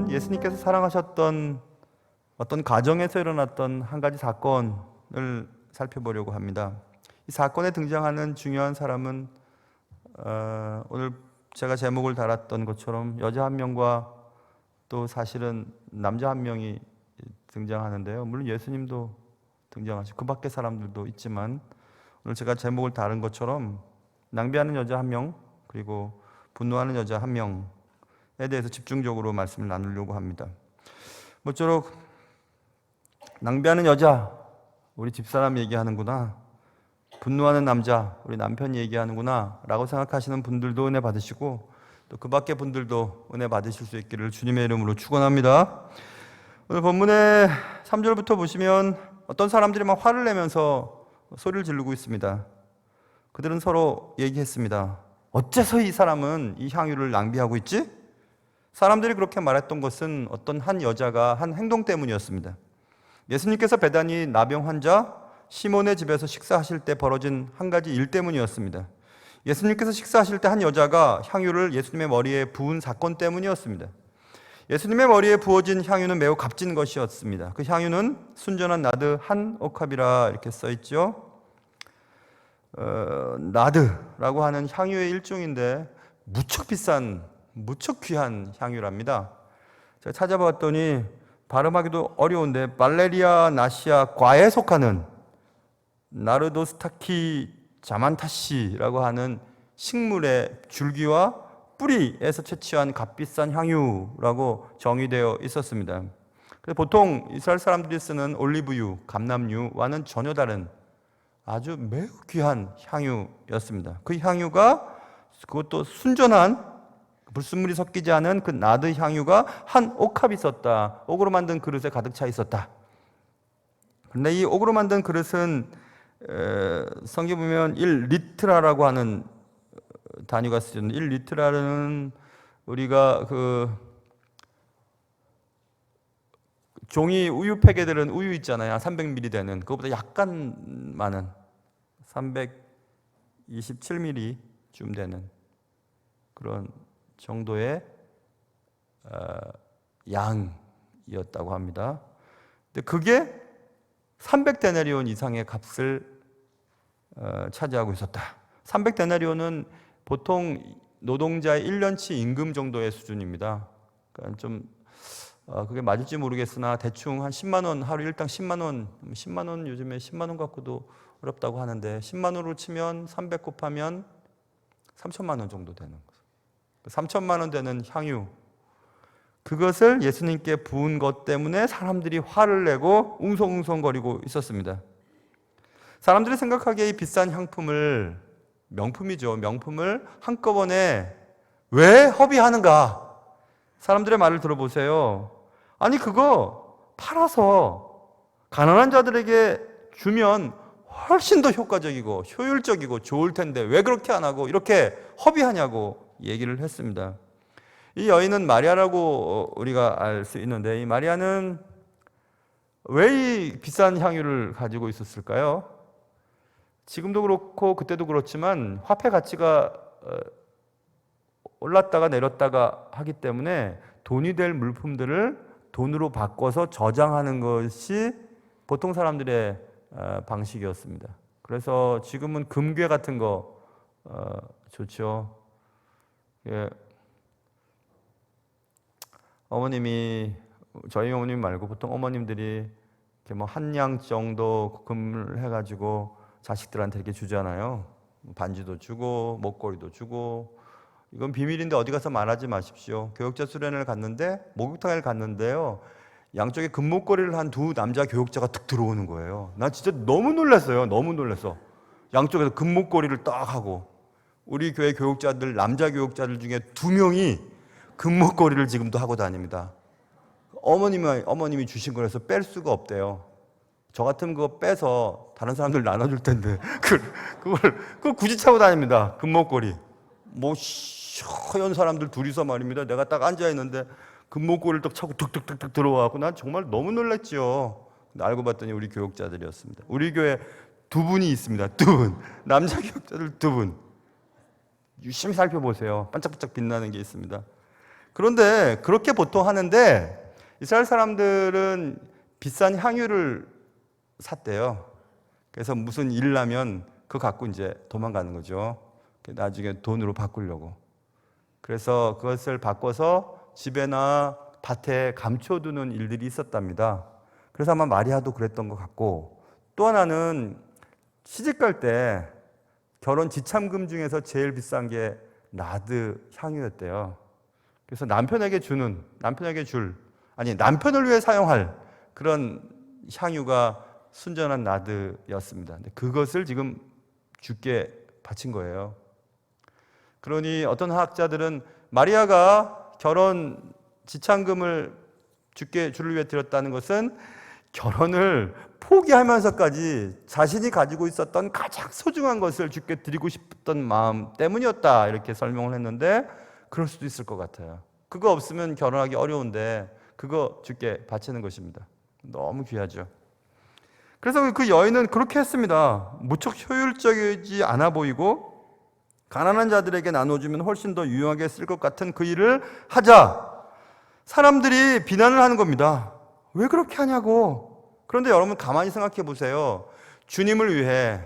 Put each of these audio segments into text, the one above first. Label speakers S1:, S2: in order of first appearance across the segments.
S1: 오늘은 예수님께서 사랑하셨던 어떤 가정에서 일어났던 한 가지 사건을 살펴보려고 합니다. 이 사건에 등장하는 중요한 사람은 오늘 제가 제목을 달았던 것처럼 여자 한 명과 또 사실은 남자 한 명이 등장하는데요. 물론 예수님도 등장하시고 그 밖에 사람들도 있지만 오늘 제가 제목을 다른 것처럼 낭비하는 여자 한 명, 그리고 분노하는 여자 한 명에 대해서 집중적으로 말씀을 나누려고 합니다. 모쪼록 낭비하는 여자, 우리 집사람 얘기하는구나, 분노하는 남자, 우리 남편 얘기하는구나 라고 생각하시는 분들도 은혜 받으시고 또 그 밖의 분들도 은혜 받으실 수 있기를 주님의 이름으로 축원합니다. 오늘 본문의 3절부터 보시면 어떤 사람들이 막 화를 내면서 소리를 지르고 있습니다. 그들은 서로 얘기했습니다. 어째서 이 사람은 이 향유를 낭비하고 있지? 사람들이 그렇게 말했던 것은 어떤 한 여자가 한 행동 때문이었습니다. 예수님께서 베다니 나병 환자 시몬의 집에서 식사하실 때 벌어진 한 가지 일 때문이었습니다. 예수님께서 식사하실 때 한 여자가 향유를 예수님의 머리에 부은 사건 때문이었습니다. 예수님의 머리에 부어진 향유는 매우 값진 것이었습니다. 그 향유는 순전한 나드 한 옥합이라 이렇게 써있죠. 나드라고 하는 향유의 일종인데 무척 비싼, 무척 귀한 향유랍니다. 제가 찾아봤더니 발음하기도 어려운데 발레리아 나시아 과에 속하는 나르도스타키 자만타시라고 하는 식물의 줄기와 뿌리에서 채취한 값비싼 향유라고 정의되어 있었습니다. 그래서 보통 이스라엘 사람들이 쓰는 올리브유, 감람유와는 전혀 다른 아주 매우 귀한 향유였습니다. 그 향유가 그것도 순전한 불순물이 섞이지 않은 그 나드 향유가 한 옥합 있었다. 옥으로 만든 그릇에 가득 차 있었다. 그런데 이 옥으로 만든 그릇은 성경 보면 1리트라라고 하는 단위가 쓰여있는데 1리트라는 우리가 그 종이 우유 팩에들은 우유 있잖아요. 300ml 되는 그것보다 약간 많은 327ml쯤 되는 그런 정도의 양이었다고 합니다. 근데 그게 300데나리온 이상의 값을 차지하고 있었다. 300데나리온은 보통 노동자의 1년치 임금 정도의 수준입니다. 그러니까 좀 그게 맞을지 모르겠으나 대충 한 10만 원, 하루 일당 10만 원, 10만 원 요즘에 10만 원 갖고도 어렵다고 하는데 10만 원으로 치면 300 곱하면 3천만 원 정도 되는 거죠. 3천만 원 되는 향유, 그것을 예수님께 부은 것 때문에 사람들이 화를 내고 웅성웅성거리고 있었습니다. 사람들이 생각하기에 이 비싼 향품을, 명품이죠, 명품을 한꺼번에 왜 허비하는가? 사람들의 말을 들어보세요. 아니 그거 팔아서 가난한 자들에게 주면 훨씬 더 효과적이고 효율적이고 좋을 텐데 왜 그렇게 안 하고 이렇게 허비하냐고 얘기를 했습니다. 이 여인은 마리아라고 우리가 알 수 있는데 이 마리아는 왜 이 비싼 향유를 가지고 있었을까요? 지금도 그렇고 그때도 그렇지만 화폐 가치가 올랐다가 내렸다가 하기 때문에 돈이 될 물품들을 돈으로 바꿔서 저장하는 것이 보통 사람들의 방식이었습니다. 그래서 지금은 금괴 같은 거 좋죠. 예. 어머님이, 저희 어머님 말고 보통 어머님들이 이렇게 뭐 한 양 정도 금을 해가지고 자식들한테 이렇게 주잖아요. 반지도 주고 목걸이도 주고. 이건 비밀인데 어디 가서 말하지 마십시오. 교육자 수련회를 갔는데 목욕탕을 갔는데요, 양쪽에 금목걸이를 한 두 남자 교육자가 툭 들어오는 거예요. 나 진짜 너무 놀랐어요. 너무 놀랐어. 양쪽에서 금목걸이를 딱 하고, 우리 교회 교육자들, 남자 교육자들 중에 2명이 금목걸이를 지금도 하고 다닙니다. 어머님이 주신 거라서 뺄 수가 없대요. 저 같으면 그거 빼서 다른 사람들 나눠줄 텐데 그걸 굳이 차고 다닙니다. 금목걸이. 뭐 허연 사람들 둘이서 말입니다. 내가 딱 앉아 있는데 금목걸이를 딱 차고 툭툭툭툭 들어와갖고 난 정말 너무 놀랐죠. 근데 알고 봤더니 우리 교육자들이었습니다. 우리 교회 2분이 있습니다. 2분. 남자 교육자들 2분. 유심히 살펴보세요. 반짝반짝 빛나는 게 있습니다. 그런데 그렇게 보통 하는데 이스라엘 사람들은 비싼 향유를 샀대요. 그래서 무슨 일 나면 그거 갖고 이제 도망가는 거죠. 나중에 돈으로 바꾸려고. 그래서 그것을 바꿔서 집에나 밭에 감춰두는 일들이 있었답니다. 그래서 아마 마리아도 그랬던 것 같고, 또 하나는 시집갈 때 결혼 지참금 중에서 제일 비싼 게 나드 향유였대요. 그래서 남편을 위해 사용할 그런 향유가 순전한 나드였습니다. 근데 그것을 지금 주께 바친 거예요. 그러니 어떤 학자들은 마리아가 결혼 지참금을 주를 위해 드렸다는 것은 결혼을 포기하면서까지 자신이 가지고 있었던 가장 소중한 것을 주께 드리고 싶었던 마음 때문이었다, 이렇게 설명을 했는데 그럴 수도 있을 것 같아요. 그거 없으면 결혼하기 어려운데 그거 주께 바치는 것입니다. 너무 귀하죠. 그래서 그 여인은 그렇게 했습니다. 무척 효율적이지 않아 보이고 가난한 자들에게 나눠주면 훨씬 더 유용하게 쓸 것 같은 그 일을 하자 사람들이 비난을 하는 겁니다. 왜 그렇게 하냐고. 그런데 여러분 가만히 생각해 보세요. 주님을 위해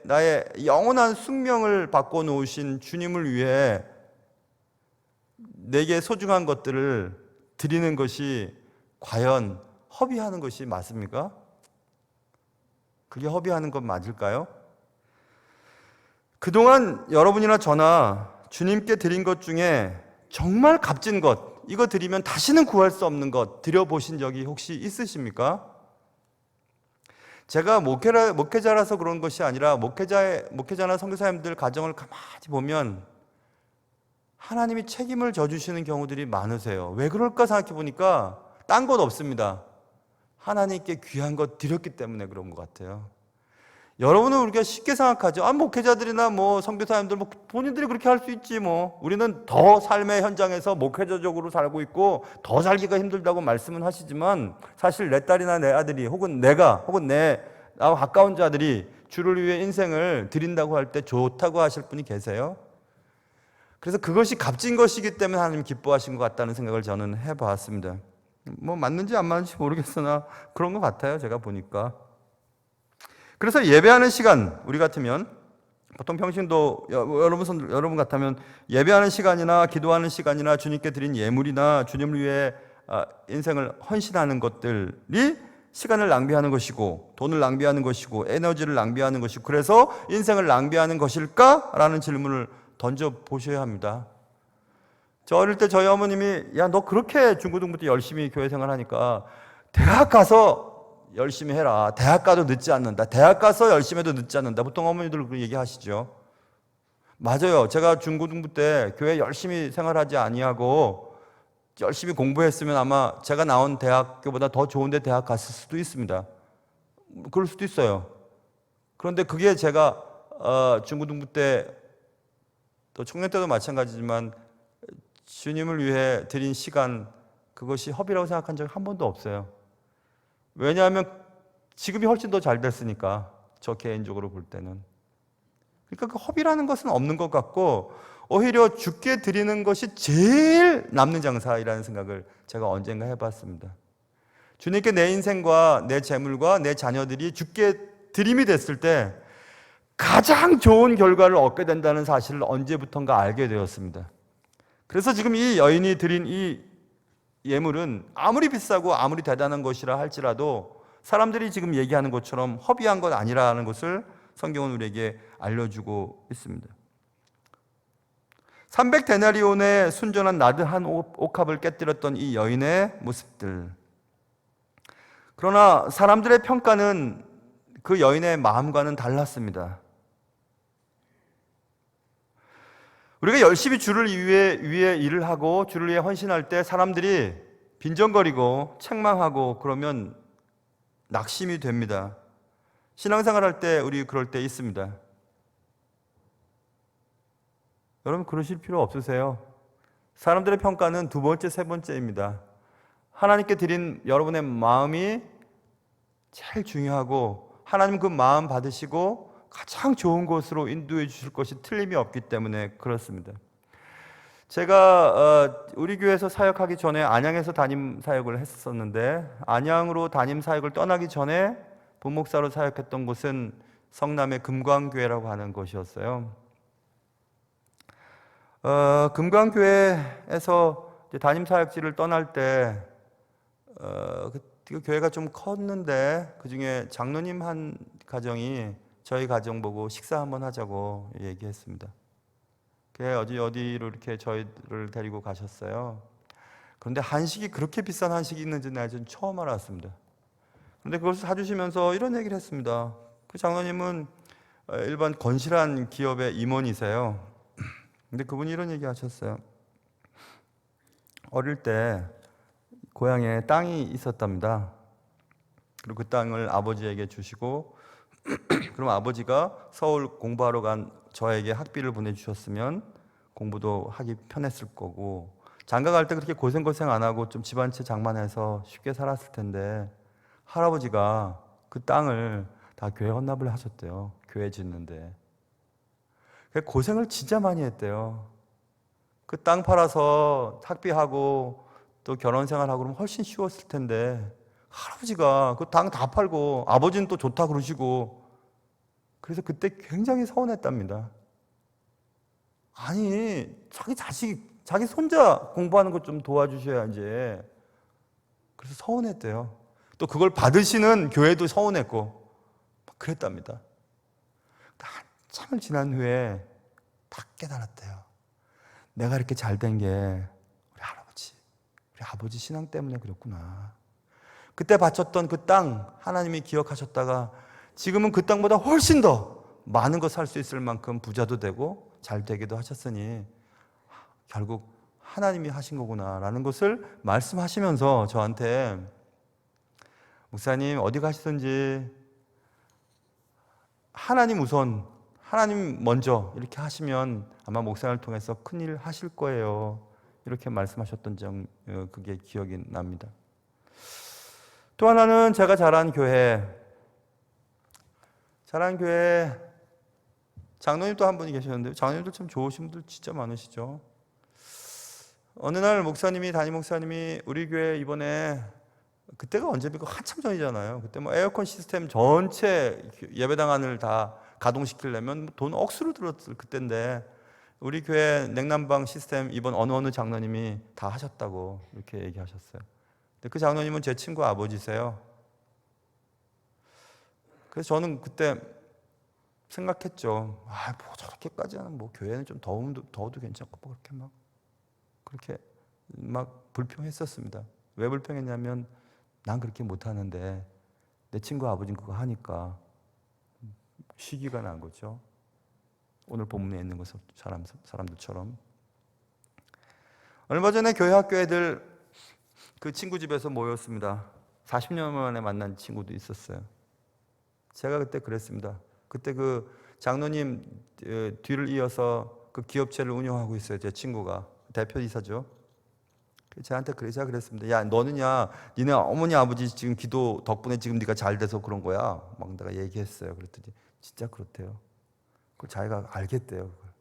S1: 나의 영원한 숙명을 바꿔놓으신 주님을 위해 내게 소중한 것들을 드리는 것이 과연 허비하는 것이 맞습니까? 그게 허비하는 것 맞을까요? 그동안 여러분이나 저나 주님께 드린 것 중에 정말 값진 것, 이거 드리면 다시는 구할 수 없는 것 드려보신 적이 혹시 있으십니까? 제가 목회자라서 그런 것이 아니라 목회자나 선교사님들 가정을 가만히 보면 하나님이 책임을 져주시는 경우들이 많으세요. 왜 그럴까 생각해 보니까 딴 것 없습니다. 하나님께 귀한 것 드렸기 때문에 그런 것 같아요. 여러분은 우리가 쉽게 생각하죠. 목회자들이나 선교사님들 본인들이 그렇게 할 수 있지 우리는 더 삶의 현장에서 목회자적으로 살고 있고 더 살기가 힘들다고 말씀은 하시지만 사실 내 딸이나 내 아들이 혹은 나와 가까운 자들이 주를 위해 인생을 드린다고 할 때 좋다고 하실 분이 계세요. 그래서 그것이 값진 것이기 때문에 하나님 기뻐하신 것 같다는 생각을 저는 해봤습니다. 맞는지 안 맞는지 모르겠으나 그런 것 같아요, 제가 보니까. 그래서 예배하는 시간, 우리 같으면 보통 평신도 여러분 같으면 예배하는 시간이나 기도하는 시간이나 주님께 드린 예물이나 주님을 위해 인생을 헌신하는 것들이 시간을 낭비하는 것이고 돈을 낭비하는 것이고 에너지를 낭비하는 것이고 그래서 인생을 낭비하는 것일까라는 질문을 던져보셔야 합니다. 저 어릴 때 저희 어머님이 너 그렇게 중고등부터 열심히 교회 생활하니까 대학 가서 열심히 해라. 대학 가도 늦지 않는다. 대학 가서 열심히 해도 늦지 않는다. 보통 어머니들 그렇게 얘기하시죠. 맞아요. 제가 중고등부 때 교회 열심히 생활하지 아니하고 열심히 공부했으면 아마 제가 나온 대학교보다 더 좋은 데 대학 갔을 수도 있습니다. 그럴 수도 있어요. 그런데 그게 제가 중고등부 때 또 청년 때도 마찬가지지만 주님을 위해 드린 시간, 그것이 허비라고 생각한 적이 한 번도 없어요. 왜냐하면 지금이 훨씬 더 잘 됐으니까, 저 개인적으로 볼 때는. 그러니까 그 허비라는 것은 없는 것 같고 오히려 주께 드리는 것이 제일 남는 장사이라는 생각을 제가 언젠가 해봤습니다. 주님께 내 인생과 내 재물과 내 자녀들이 주께 드림이 됐을 때 가장 좋은 결과를 얻게 된다는 사실을 언제부턴가 알게 되었습니다. 그래서 지금 이 여인이 드린 이 예물은 아무리 비싸고 아무리 대단한 것이라 할지라도 사람들이 지금 얘기하는 것처럼 허비한 것 아니라는 것을 성경은 우리에게 알려주고 있습니다. 300데나리온의 순전한 나드 한 옥합을 깨뜨렸던 이 여인의 모습들. 그러나 사람들의 평가는 그 여인의 마음과는 달랐습니다. 우리가 열심히 주를 위해 일을 하고 주를 위해 헌신할 때 사람들이 빈정거리고 책망하고 그러면 낙심이 됩니다. 신앙생활 할 때 우리 그럴 때 있습니다. 여러분 그러실 필요 없으세요. 사람들의 평가는 두 번째, 세 번째입니다. 하나님께 드린 여러분의 마음이 제일 중요하고 하나님 그 마음 받으시고 가장 좋은 곳으로 인도해 주실 것이 틀림이 없기 때문에 그렇습니다. 제가 우리 교회에서 사역하기 전에 안양에서 담임 사역을 했었는데, 안양으로 담임 사역을 떠나기 전에 본목사로 사역했던 곳은 성남의 금광교회라고 하는 곳이었어요. 금광교회에서 담임 사역지를 떠날 때 그 교회가 좀 컸는데, 그 중에 장로님 한 가정이 저희 가정 보고 식사 한번 하자고 얘기했습니다. 어디로 이렇게 저희를 데리고 가셨어요. 그런데 한식이 그렇게 비싼 한식이 있는지 나 좀 처음 알았습니다. 그런데 그것을 사주시면서 이런 얘기를 했습니다. 그 장로님은 일반 건실한 기업의 임원이세요. 근데 그분이 이런 얘기 하셨어요. 어릴 때 고향에 땅이 있었답니다. 그리고 그 땅을 아버지에게 주시고, 그럼 아버지가 서울 공부하러 간 저에게 학비를 보내주셨으면 공부도 하기 편했을 거고, 장가 갈 때 그렇게 고생 안 하고 좀 집안채 장만해서 쉽게 살았을 텐데, 할아버지가 그 땅을 다 교회 헌납을 하셨대요. 교회 짓는데. 고생을 진짜 많이 했대요. 그 땅 팔아서 학비하고 또 결혼 생활하고 그러면 훨씬 쉬웠을 텐데, 할아버지가 그 땅 다 팔고 아버지는 또 좋다 그러시고, 그래서 그때 굉장히 서운했답니다. 아니, 자기 자식, 자기 손자 공부하는 것 좀 도와주셔야지. 그래서 서운했대요. 또 그걸 받으시는 교회도 서운했고, 그랬답니다. 한참을 지난 후에 딱 깨달았대요. 내가 이렇게 잘 된 게 우리 아버지 신앙 때문에 그렇구나. 그때 바쳤던 그 땅 하나님이 기억하셨다가 지금은 그 땅보다 훨씬 더 많은 거 살 수 있을 만큼 부자도 되고 잘 되기도 하셨으니 결국 하나님이 하신 거구나라는 것을 말씀하시면서 저한테, 목사님 어디 가시든지 하나님 우선, 하나님 먼저 이렇게 하시면 아마 목사님을 통해서 큰일 하실 거예요. 이렇게 말씀하셨던 점, 그게 기억이 납니다. 또 하나는 제가 자란 교회 장로님 또 한 분이 계셨는데, 장로님들 참 좋으신 분들 진짜 많으시죠. 어느 날 담임 목사님이 우리 교회 이번에, 그때가 언제입니까? 한참 전이잖아요. 그때 뭐 에어컨 시스템 전체 예배당 안을 다 가동시키려면 돈 억수로 들었을 그때인데, 우리 교회 냉난방 시스템 이번 어느 장로님이 다 하셨다고 이렇게 얘기하셨어요. 근데 그 장로님은 제 친구 아버지세요. 그래서 저는 그때 생각했죠. 뭐 저렇게까지는 뭐 교회는 좀 더워도 괜찮고 뭐 그렇게 막 불평했었습니다. 왜 불평했냐면, 난 그렇게 못하는데 내 친구 아버지는 그거 하니까 시기가 난 거죠. 오늘 본문에 있는 것은 사람들처럼. 얼마 전에 교회 학교 애들 그 친구 집에서 모였습니다. 40년 만에 만난 친구도 있었어요. 제가 그때 그랬습니다. 그때 그 장로님 뒤를 이어서 그 기업체를 운영하고 있어요. 제 친구가 대표이사죠. 제가 그랬습니다. 야, 너는야, 니네 어머니 아버지 지금 기도 덕분에 지금 네가 잘 돼서 그런 거야. 막 내가 얘기했어요. 그랬더니 진짜 그렇대요. 그걸 자기가 알겠대요. 그걸.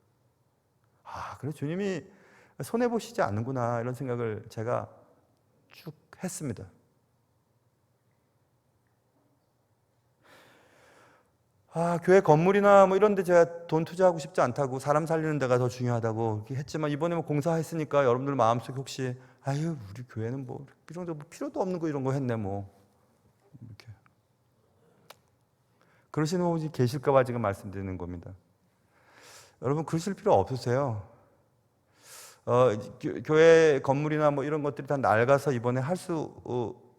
S1: 그래 주님이 손해 보시지 않는구나 이런 생각을 제가 쭉 했습니다. 교회 건물이나 뭐 이런 데 제가 돈 투자하고 싶지 않다고, 사람 살리는 데가 더 중요하다고 이렇게 했지만, 이번에 뭐 공사했으니까 여러분들 마음속에 혹시 우리 교회는 뭐 이런 거 뭐 필요도 없는 거 이런 거 했네 뭐 이렇게 그러시는 분이 계실까 봐 지금 말씀드리는 겁니다. 여러분 그러실 필요 없으세요. 교회 건물이나 뭐 이런 것들이 다 낡아서 이번에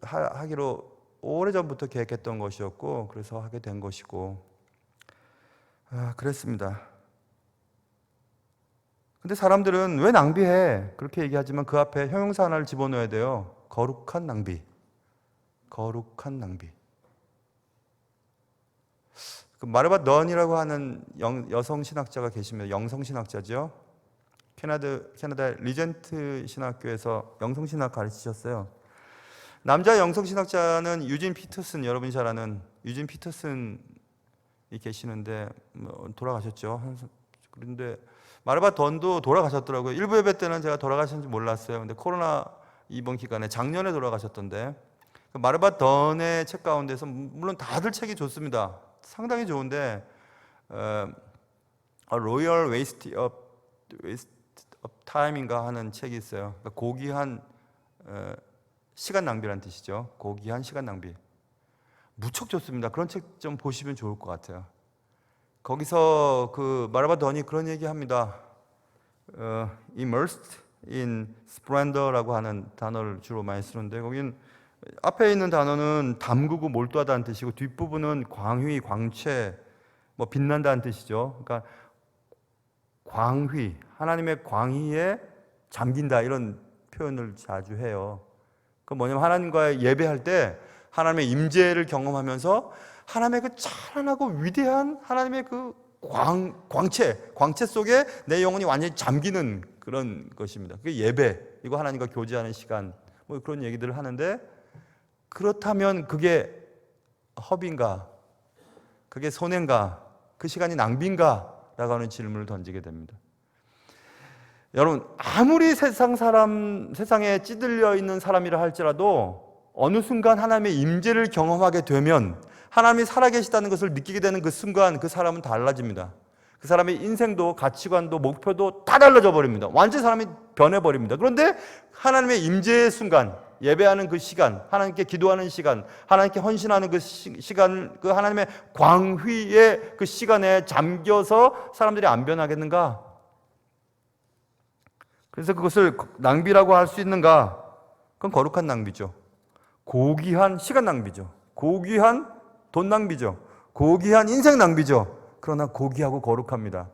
S1: 하기로 오래전부터 계획했던 것이었고, 그래서 하게 된 것이고, 그랬습니다. 근데 사람들은 왜 낭비해? 그렇게 얘기하지만 그 앞에 형용사 하나를 집어넣어야 돼요. 거룩한 낭비. 거룩한 낭비. 그 마르바 넌이라고 하는 여성 신학자가 계십니다. 영성 신학자죠. 캐나다 리젠트 신학교에서 영성 신학 가르치셨어요. 남자 영성 신학자는 유진 피터슨, 여러분이 잘 아는 유진 피터슨이 계시는데 돌아가셨죠. 그런데 마르바 던도 돌아가셨더라고요. 일부 예배 때는 제가 돌아가셨는지 몰랐어요. 근데 코로나 이번 기간에 작년에 돌아가셨던데, 마르바 던의 책 가운데서 물론 다들 책이 좋습니다. 상당히 좋은데 로열 웨이스트 업 타임인가 하는 책이 있어요. 그러니까 고귀한 시간 낭비라는 뜻이죠. 고귀한 시간 낭비. 무척 좋습니다. 그런 책 좀 보시면 좋을 것 같아요. 거기서 그 마르바 던이 그런 얘기합니다. immersed in splendor라고 하는 단어를 주로 많이 쓰는데, 거긴 앞에 있는 단어는 담그고 몰두하다는 뜻이고 뒷부분은 광휘, 광채, 뭐 빛난다는 뜻이죠. 그러니까 광휘, 하나님의 광휘에 잠긴다, 이런 표현을 자주 해요. 그 뭐냐면 하나님과의 예배할 때 하나님의 임재를 경험하면서 하나님의 그 찬란하고 위대한 하나님의 그 광채 속에 내 영혼이 완전히 잠기는 그런 것입니다. 그게 예배, 이거 하나님과 교제하는 시간, 뭐 그런 얘기들을 하는데, 그렇다면 그게 허비인가? 그게 손해인가? 그 시간이 낭비인가? 라고 하는 질문을 던지게 됩니다. 여러분, 아무리 세상에 찌들려 있는 사람이라 할지라도 어느 순간 하나님의 임재를 경험하게 되면, 하나님이 살아계시다는 것을 느끼게 되는 그 순간 그 사람은 달라집니다. 그 사람의 인생도 가치관도 목표도 다 달라져 버립니다. 완전히 사람이 변해버립니다. 그런데 하나님의 임재의 순간, 예배하는 그 시간, 하나님께 기도하는 시간, 하나님께 헌신하는 그 시간, 그 하나님의 광휘의 그 시간에 잠겨서 사람들이 안 변하겠는가? 그래서 그것을 낭비라고 할 수 있는가? 그건 거룩한 낭비죠. 고귀한 시간 낭비죠. 고귀한 돈 낭비죠. 고귀한 인생 낭비죠. 그러나 고귀하고 거룩합니다.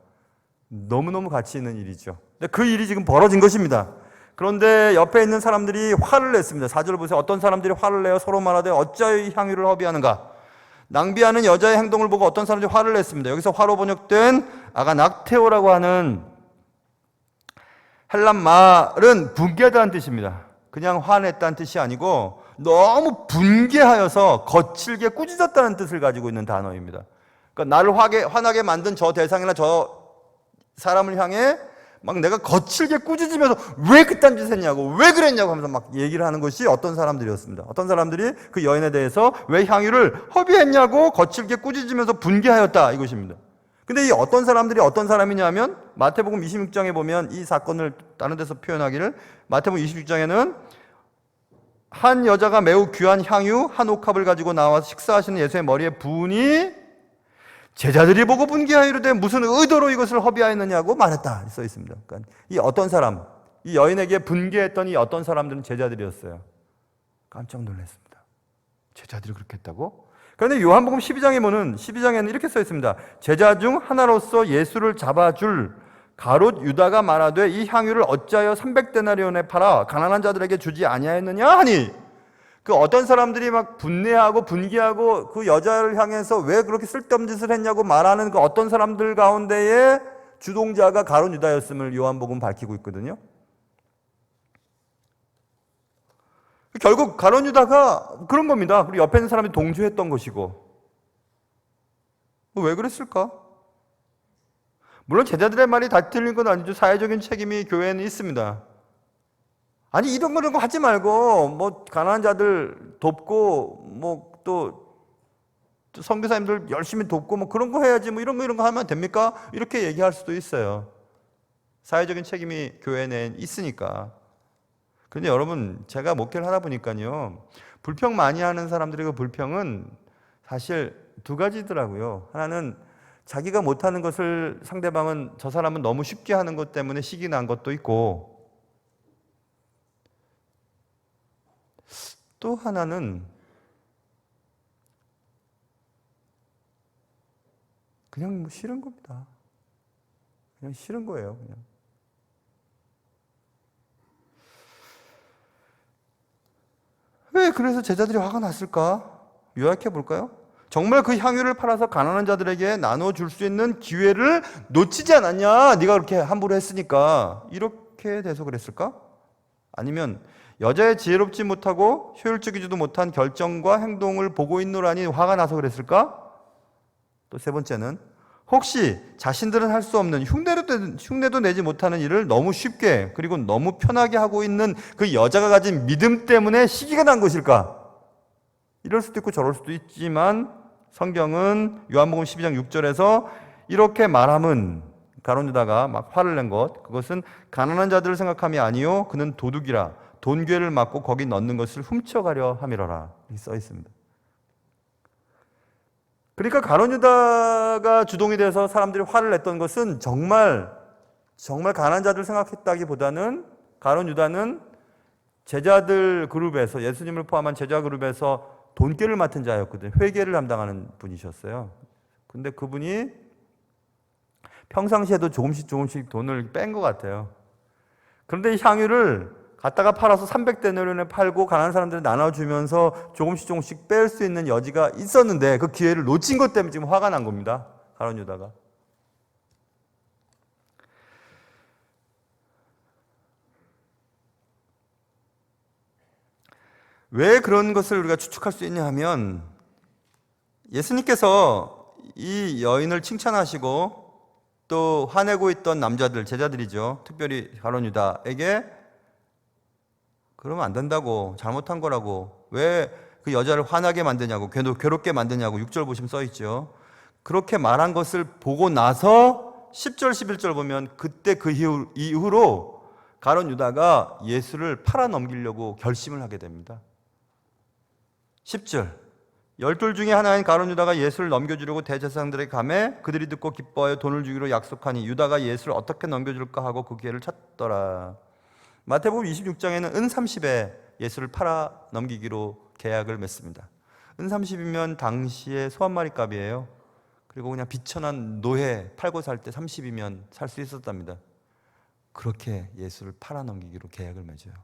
S1: 너무너무 가치 있는 일이죠. 근데 그 일이 지금 벌어진 것입니다. 그런데 옆에 있는 사람들이 화를 냈습니다. 4절 보세요. 어떤 사람들이 화를 내어 서로 말하되 어찌하여 이 향유를 허비하는가? 낭비하는 여자의 행동을 보고 어떤 사람들이 화를 냈습니다. 여기서 화로 번역된 아가낙테오라고 하는 헬란 말은 분개하다는 뜻입니다. 그냥 화냈다는 뜻이 아니고 너무 분개하여서 거칠게 꾸짖었다는 뜻을 가지고 있는 단어입니다. 그러니까 나를 화나게 만든 저 대상이나 저 사람을 향해 막 내가 거칠게 꾸짖으면서 왜 그딴 짓 했냐고, 왜 그랬냐고 하면서 막 얘기를 하는 것이 어떤 사람들이었습니다. 어떤 사람들이 그 여인에 대해서 왜 향유를 허비했냐고 거칠게 꾸짖으면서 분개하였다, 이것입니다. 근데 이 어떤 사람들이 어떤 사람이냐면, 마태복음 26장에 보면 이 사건을 다른 데서 표현하기를, 마태복음 26장에는 한 여자가 매우 귀한 향유 한 옥합을 가지고 나와서 식사하시는 예수의 머리에 부으니 제자들이 보고 분개하이르되 무슨 의도로 이것을 허비하였느냐고 말했다, 써 있습니다. 그러니까 이 어떤 사람, 이 여인에게 분개했던 이 어떤 사람들은 제자들이었어요. 깜짝 놀랐습니다. 제자들이 그렇게 했다고? 그런데 요한복음 12장에 보면 12장에는 이렇게 써 있습니다. 제자 중 하나로서 예수를 잡아줄 가롯 유다가 말하되 이 향유를 어찌하여 300데나리온에 팔아 가난한 자들에게 주지 아니하였느냐 하니, 그 어떤 사람들이 막 분내하고 분개하고 그 여자를 향해서 왜 그렇게 쓸데없는 짓을 했냐고 말하는 그 어떤 사람들 가운데에 주동자가 가롯 유다였음을 요한복음 밝히고 있거든요. 결국 가롯 유다가 그런 겁니다. 그리고 옆에 있는 사람이 동조했던 것이고, 왜 그랬을까? 물론 제자들의 말이 다 틀린 건 아니죠. 사회적인 책임이 교회에는 있습니다. 아니 이런 거 하지 말고 뭐 가난한 자들 돕고 뭐 또 선교사님들 열심히 돕고 뭐 그런 거 해야지, 뭐 이런 거 하면 됩니까? 이렇게 얘기할 수도 있어요. 사회적인 책임이 교회 내에 있으니까. 그런데 여러분, 제가 목회를 하다 보니까요, 불평 많이 하는 사람들의 그 불평은 사실 두 가지더라고요. 하나는 자기가 못하는 것을 상대방은, 저 사람은 너무 쉽게 하는 것 때문에 식이 난 것도 있고, 또 하나는 그냥 뭐 싫은 겁니다. 그냥 싫은 거예요. 그냥. 왜 그래서 제자들이 화가 났을까? 요약해 볼까요? 정말 그 향유를 팔아서 가난한 자들에게 나눠줄 수 있는 기회를 놓치지 않았냐? 네가 그렇게 함부로 했으니까. 이렇게 돼서 그랬을까? 아니면 여자의 지혜롭지 못하고 효율적이지도 못한 결정과 행동을 보고 있노라니 화가 나서 그랬을까? 또 세 번째는 혹시 자신들은 할 수 없는 흉내도 내지 못하는 일을 너무 쉽게 그리고 너무 편하게 하고 있는 그 여자가 가진 믿음 때문에 시기가 난 것일까? 이럴 수도 있고 저럴 수도 있지만 성경은 요한복음 12장 6절에서 이렇게 말함은 가룟 유다가 막 화를 낸 것, 그것은 가난한 자들을 생각함이 아니요 그는 도둑이라 돈괴를 맞고 거기 넣는 것을 훔쳐가려 함이러라 써 있습니다. 그러니까 가룟 유다가 주동이 돼서 사람들이 화를 냈던 것은 정말 가난한 자들 생각했다기보다는 가룟 유다는 제자들 그룹에서, 예수님을 포함한 제자 그룹에서 돈괴를 맡은 자였거든요. 회계를 담당하는 분이셨어요. 근데 그분이 평상시에도 조금씩 돈을 뺀 것 같아요. 그런데 이 향유를 갖다가 팔아서 300데나리온에 팔고 가난한 사람들에 나눠주면서 조금씩 뺄 수 있는 여지가 있었는데 그 기회를 놓친 것 때문에 지금 화가 난 겁니다. 가룟 유다가. 왜 그런 것을 우리가 추측할 수 있냐 하면 예수님께서 이 여인을 칭찬하시고 또 화내고 있던 남자들, 제자들이죠. 특별히 가룟 유다에게 그러면 안 된다고, 잘못한 거라고, 왜 그 여자를 화나게 만드냐고, 괴롭게 만드냐고 6절 보시면 써 있죠. 그렇게 말한 것을 보고 나서 10절, 11절 보면 그때 그 이후로 가룟 유다가 예수를 팔아 넘기려고 결심을 하게 됩니다. 10절, 12 중에 하나인 가룟 유다가 예수를 넘겨주려고 대제사장들에게 가매 그들이 듣고 기뻐하여 돈을 주기로 약속하니 유다가 예수를 어떻게 넘겨줄까 하고 그 기회를 찾더라. 마태복음 26장에는 은 30에 예수를 팔아 넘기기로 계약을 맺습니다. 은 30이면 당시의 소 한 마리 값이에요. 그리고 그냥 비천한 노예 팔고 살 때 30이면 살 수 있었답니다. 그렇게 예수를 팔아 넘기기로 계약을 맺어요.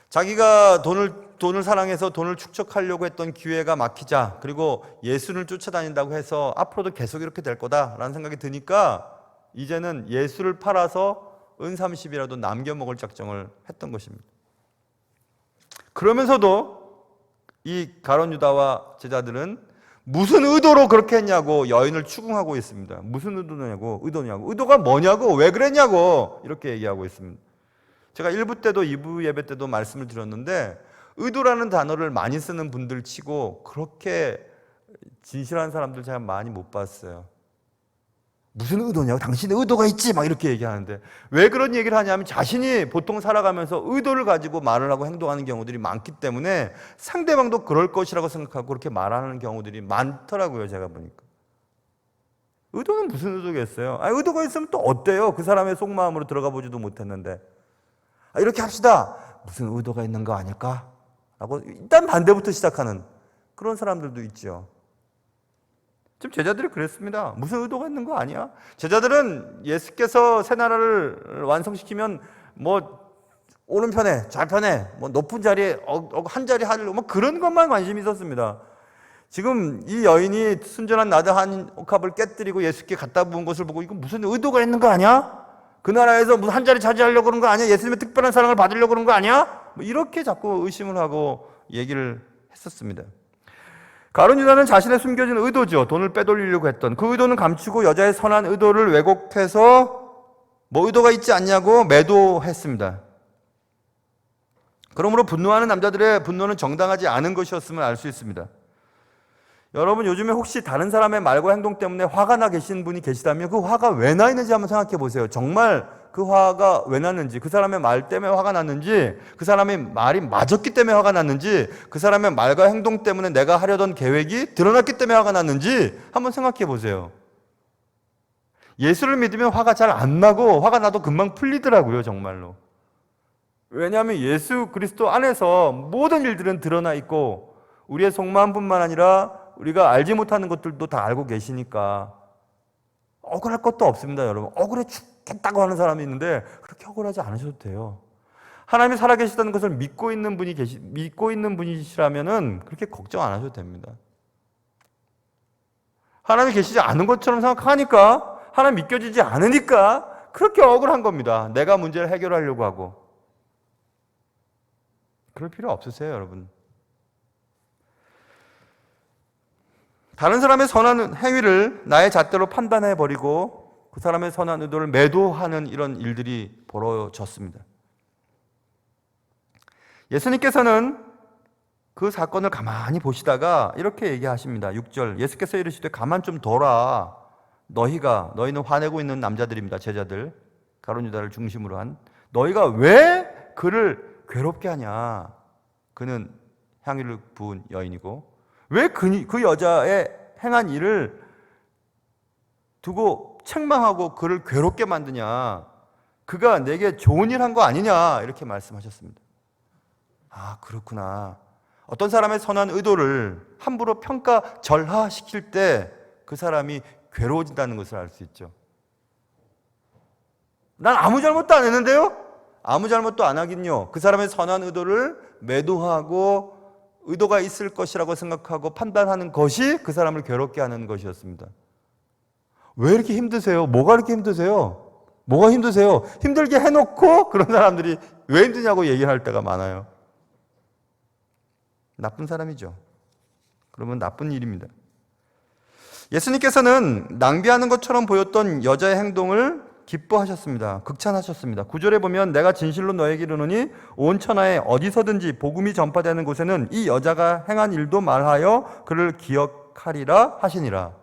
S1: 자기가 돈을 사랑해서 돈을 축적하려고 했던 기회가 막히자, 그리고 예수를 쫓아다닌다고 해서 앞으로도 계속 이렇게 될 거다라는 생각이 드니까 이제는 예수를 팔아서 은 30이라도 남겨 먹을 작정을 했던 것입니다. 그러면서도 이 가룟 유다와 제자들은 무슨 의도로 그렇게 했냐고 여인을 추궁하고 있습니다. 무슨 의도냐고, 의도가 뭐냐고, 왜 그랬냐고 이렇게 얘기하고 있습니다. 제가 1부 때도 2부 예배 때도 말씀을 드렸는데 의도라는 단어를 많이 쓰는 분들 치고 그렇게 진실한 사람들 제가 많이 못 봤어요. 무슨 의도냐고, 당신의 의도가 있지 막 이렇게 얘기하는데 왜 그런 얘기를 하냐면 자신이 보통 살아가면서 의도를 가지고 말을 하고 행동하는 경우들이 많기 때문에 상대방도 그럴 것이라고 생각하고 그렇게 말하는 경우들이 많더라고요. 제가 보니까. 의도는 무슨 의도겠어요? 의도가 있으면 또 어때요? 그 사람의 속마음으로 들어가 보지도 못했는데. 이렇게 합시다. 무슨 의도가 있는 거 아닐까? 라고 일단 반대부터 시작하는 그런 사람들도 있죠. 지금 제자들이 그랬습니다. 무슨 의도가 있는 거 아니야? 제자들은 예수께서 새 나라를 완성시키면 오른편에, 좌편에, 높은 자리에, 한 자리 하려고 그런 것만 관심이 있었습니다. 지금 이 여인이 순전한 나드 한 옥합을 깨뜨리고 예수께 갖다 부은 것을 보고 이거 무슨 의도가 있는 거 아니야? 그 나라에서 무슨 한 자리 차지하려고 그런 거 아니야? 예수님의 특별한 사랑을 받으려고 그런 거 아니야? 이렇게 자꾸 의심을 하고 얘기를 했었습니다. 가룟 유다는 자신의 숨겨진 의도죠. 돈을 빼돌리려고 했던 그 의도는 감추고 여자의 선한 의도를 왜곡해서 의도가 있지 않냐고 매도했습니다. 그러므로 분노하는 남자들의 분노는 정당하지 않은 것이었음을 알 수 있습니다. 여러분 요즘에 혹시 다른 사람의 말과 행동 때문에 화가 나 계신 분이 계시다면 그 화가 왜 나 있는지 한번 생각해 보세요. 정말 그 화가 왜 났는지, 그 사람의 말 때문에 화가 났는지, 그 사람의 말이 맞았기 때문에 화가 났는지, 그 사람의 말과 행동 때문에 내가 하려던 계획이 드러났기 때문에 화가 났는지 한번 생각해 보세요. 예수를 믿으면 화가 잘 안 나고 화가 나도 금방 풀리더라고요. 정말로. 왜냐하면 예수 그리스도 안에서 모든 일들은 드러나 있고 우리의 속마음뿐만 아니라 우리가 알지 못하는 것들도 다 알고 계시니까 억울할 것도 없습니다. 여러분. 억울해 죽겠다고 하는 사람이 있는데 그렇게 억울하지 않으셔도 돼요. 하나님이 살아계시다는 것을 믿고 있는 분이시라면은 그렇게 걱정 안 하셔도 됩니다. 하나님이 계시지 않은 것처럼 생각하니까, 하나님 믿겨지지 않으니까 그렇게 억울한 겁니다. 내가 문제를 해결하려고 하고. 그럴 필요 없으세요, 여러분. 다른 사람의 선한 행위를 나의 잣대로 판단해 버리고 그 사람의 선한 의도를 매도하는 이런 일들이 벌어졌습니다. 예수님께서는 그 사건을 가만히 보시다가 이렇게 얘기하십니다. 6절, 예수께서 이르시되 가만 좀 둬라. 너희는 화내고 있는 남자들입니다. 제자들, 가룟 유다를 중심으로 한 너희가 왜 그를 괴롭게 하냐. 그는 향유를 부은 여인이고 왜 그 여자의 행한 일을 두고 책망하고 그를 괴롭게 만드냐. 그가 내게 좋은 일 한 거 아니냐. 이렇게 말씀하셨습니다. 아, 그렇구나. 어떤 사람의 선한 의도를 함부로 평가절하시킬 때 그 사람이 괴로워진다는 것을 알 수 있죠. 난 아무 잘못도 안 했는데요? 아무 잘못도 안 하긴요. 그 사람의 선한 의도를 매도하고 의도가 있을 것이라고 생각하고 판단하는 것이 그 사람을 괴롭게 하는 것이었습니다. 왜 이렇게 힘드세요? 뭐가 이렇게 힘드세요? 뭐가 힘드세요? 힘들게 해놓고 그런 사람들이 왜 힘드냐고 얘기할 때가 많아요. 나쁜 사람이죠. 그러면 나쁜 일입니다. 예수님께서는 낭비하는 것처럼 보였던 여자의 행동을 기뻐하셨습니다. 극찬하셨습니다. 9절에 보면 내가 진실로 너에게 이르노니 온 천하에 어디서든지 복음이 전파되는 곳에는 이 여자가 행한 일도 말하여 그를 기억하리라 하시니라.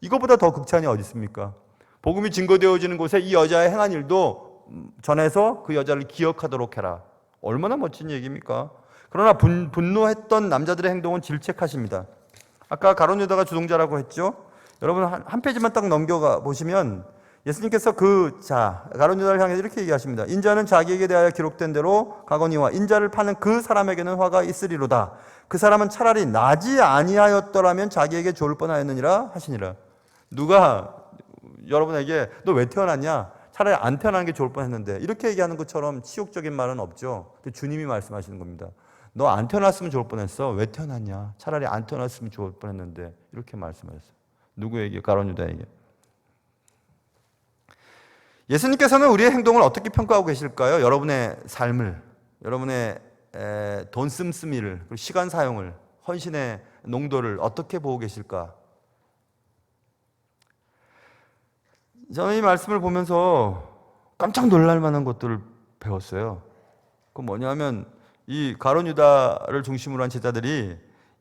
S1: 이거보다 더 극찬이 어디 있습니까? 복음이 증거되어지는 곳에 이 여자의 행한 일도 전해서 그 여자를 기억하도록 해라. 얼마나 멋진 얘기입니까? 그러나 분노했던 남자들의 행동은 질책하십니다. 아까 가룟 유다가 주동자라고 했죠. 여러분 한 페이지만 딱 넘겨가 보시면 예수님께서 가룟 유다를 향해서 이렇게 얘기하십니다. 인자는 자기에게 대하여 기록된 대로 가거니와 인자를 파는 그 사람에게는 화가 있으리로다. 그 사람은 차라리 나지 아니하였더라면 자기에게 좋을 뻔하였느니라 하시니라. 누가 여러분에게 너 왜 태어났냐? 차라리 안 태어나는 게 좋을 뻔했는데 이렇게 얘기하는 것처럼 치욕적인 말은 없죠. 주님이 말씀하시는 겁니다. 너 안 태어났으면 좋을 뻔했어. 왜 태어났냐? 차라리 안 태어났으면 좋을 뻔했는데 이렇게 말씀하셨어요. 누구에게? 가룟 유다에게. 예수님께서는 우리의 행동을 어떻게 평가하고 계실까요? 여러분의 삶을, 여러분의 돈 씀씀이를, 시간 사용을, 헌신의 농도를 어떻게 보고 계실까? 저는 이 말씀을 보면서 깜짝 놀랄 만한 것들을 배웠어요. 그 뭐냐면 이 가룟 유다를 중심으로 한 제자들이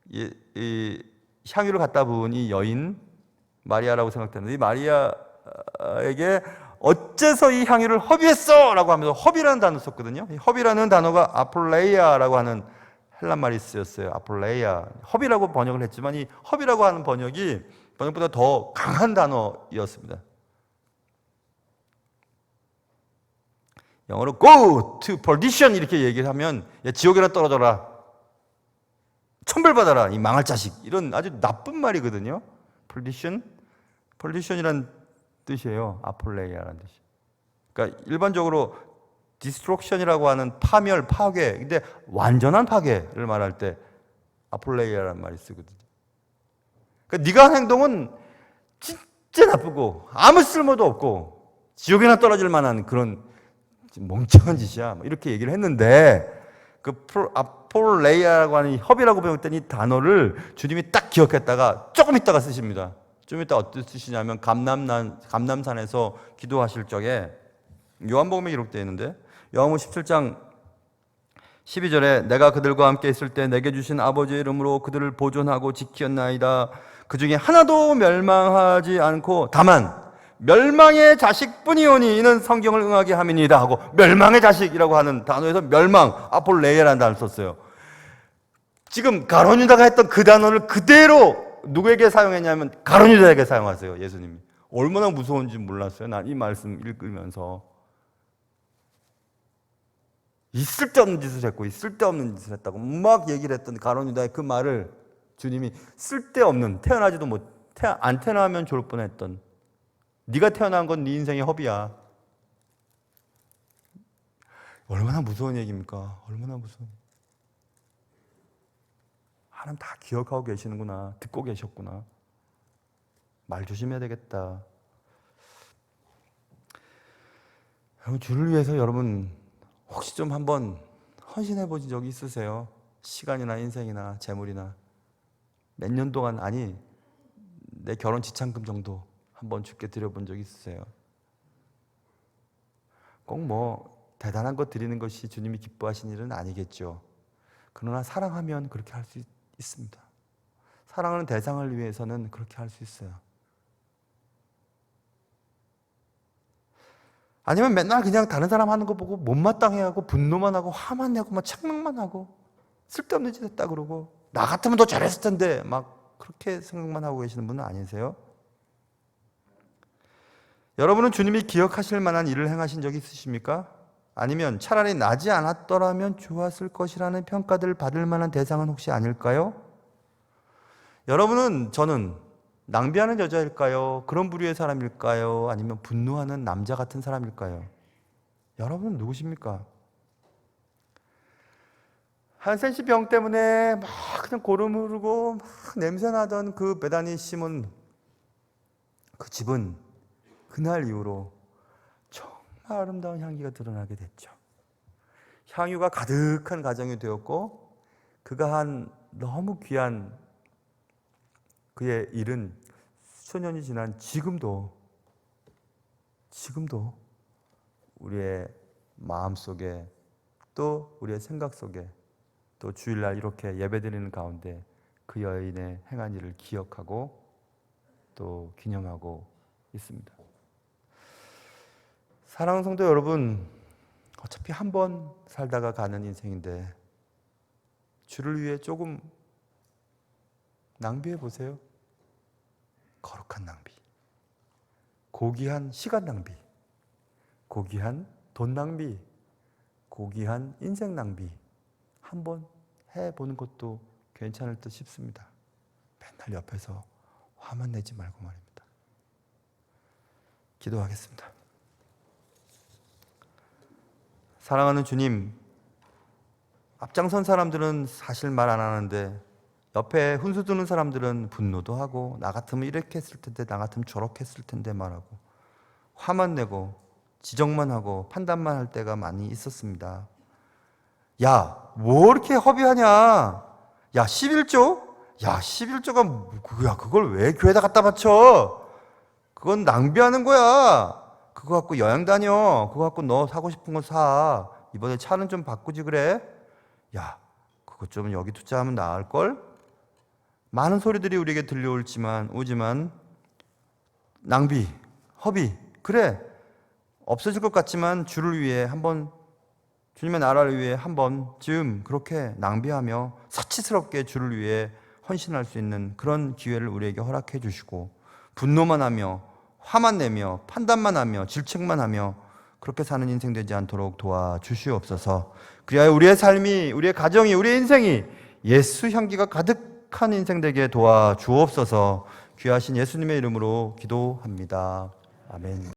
S1: 이 향유를 갖다 부은 이 여인 마리아라고 생각되는데 이 마리아에게 어째서 이 향유를 허비했어? 라고 하면서 허비라는 단어 썼거든요. 이 허비라는 단어가 아폴레이아라고 하는 헬란 말이 쓰였어요. 아폴레이아. 허비라고 번역을 했지만 이 허비라고 하는 번역보다 더 강한 단어였습니다. 영어로 go to perdition 이렇게 얘기를 하면 야, 지옥에나 떨어져라. 천벌받아라. 이 망할 자식. 이런 아주 나쁜 말이거든요. perdition이란 뜻이에요. 아폴레이아라는 뜻이. 그러니까 일반적으로 destruction이라고 하는 파멸, 파괴. 근데 완전한 파괴를 말할 때 아폴레이아라는 말이 쓰거든요. 그러니까 네가 한 행동은 진짜 나쁘고 아무 쓸모도 없고 지옥에나 떨어질 만한 그런 멍청한 짓이야. 이렇게 얘기를 했는데 그 아폴레이아라고 하는 협이라고 배웠던 이 단어를 주님이 딱 기억했다가 조금 있다가 쓰십니다. 좀 이따 어떻게 쓰시냐면 감남산에서 기도하실 적에 요한복음에 기록되어 있는데 요한복음 17장 12절에 내가 그들과 함께 있을 때 내게 주신 아버지의 이름으로 그들을 보존하고 지키었나이다. 그 중에 하나도 멸망하지 않고 다만 멸망의 자식뿐이오니 이는 성경을 응하게 함이니이다 하고 멸망의 자식이라고 하는 단어에서 멸망, 아폴레이아라는 단어를 썼어요. 지금 가룟 유다가 했던 그 단어를 그대로 누구에게 사용했냐면 가룟 유다에게 사용하세요. 예수님이. 얼마나 무서운지 몰랐어요. 난 이 말씀 읽으면서 쓸데없는 짓을 했고 쓸데없는 짓을 했다고 막 얘기를 했던 가룟 유다의 그 말을 주님이 쓸데없는 안 태어나면 좋을 뻔했던 네가 태어난 건 네 인생의 허비야. 얼마나 무서운 얘기입니까? 얼마나 무서운. 하나님 다 기억하고 계시는구나. 듣고 계셨구나. 말 조심해야 되겠다. 여러분 주를 위해서 여러분 혹시 좀 한번 헌신해 보신 적이 있으세요? 시간이나 인생이나 재물이나 몇 년 동안 아니 내 결혼 지참금 정도 한번 주께 드려본 적 있으세요? 꼭 뭐 대단한 것 드리는 것이 주님이 기뻐하시는 일은 아니겠죠. 그러나 사랑하면 그렇게 할 수 있습니다. 사랑하는 대상을 위해서는 그렇게 할 수 있어요. 아니면 맨날 그냥 다른 사람 하는 거 보고 못마땅해하고 분노만 하고 화만 내고 막 책망만 하고 쓸데없는 짓 했다 그러고 나 같으면 더 잘했을 텐데 막 그렇게 생각만 하고 계시는 분은 아니세요? 여러분은 주님이 기억하실 만한 일을 행하신 적이 있으십니까? 아니면 차라리 나지 않았더라면 좋았을 것이라는 평가들을 받을 만한 대상은 혹시 아닐까요? 여러분은, 저는 낭비하는 여자일까요? 그런 부류의 사람일까요? 아니면 분노하는 남자 같은 사람일까요? 여러분은 누구십니까? 한센시 병 때문에 막 그냥 고름 흐르고 막 냄새나던 그 베다니 시몬 그 집은 그날 이후로 정말 아름다운 향기가 드러나게 됐죠. 향유가 가득한 가정이 되었고 그가 한 너무 귀한 그의 일은 수년이 지난 지금도 우리의 마음속에 또 우리의 생각 속에 또 주일날 이렇게 예배드리는 가운데 그 여인의 행한 일을 기억하고 또 기념하고 있습니다. 사랑하는 성도 여러분, 어차피 한 번 살다가 가는 인생인데 주를 위해 조금 낭비해 보세요. 거룩한 낭비, 고귀한 시간 낭비, 고귀한 돈 낭비, 고귀한 인생 낭비 한번 해보는 것도 괜찮을 듯 싶습니다. 맨날 옆에서 화만 내지 말고 말입니다. 기도하겠습니다. 사랑하는 주님, 앞장선 사람들은 사실 말 안 하는데 옆에 훈수 두는 사람들은 분노도 하고 나 같으면 이렇게 했을 텐데 나 같으면 저렇게 했을 텐데 말하고 화만 내고 지적만 하고 판단만 할 때가 많이 있었습니다. 야, 뭐 이렇게 허비하냐? 야, 11조? 야, 11조가 야, 그걸 왜 교회에다 갖다 바쳐? 그건 낭비하는 거야. 그거 갖고 여행 다녀. 그거 갖고 너 사고 싶은 거 사. 이번에 차는 좀 바꾸지 그래? 야, 그거 좀 여기 투자하면 나을걸? 많은 소리들이 우리에게 오지만 낭비, 허비, 그래 없어질 것 같지만 주를 위해 한번, 주님의 나라를 위해 한 번쯤 그렇게 낭비하며 사치스럽게 주를 위해 헌신할 수 있는 그런 기회를 우리에게 허락해 주시고 분노만 하며 화만 내며 판단만 하며 질책만 하며 그렇게 사는 인생 되지 않도록 도와주시옵소서. 그리하여 우리의 삶이, 우리의 가정이, 우리의 인생이 예수 향기가 가득한 인생 되게 도와주옵소서. 귀하신 예수님의 이름으로 기도합니다. 아멘.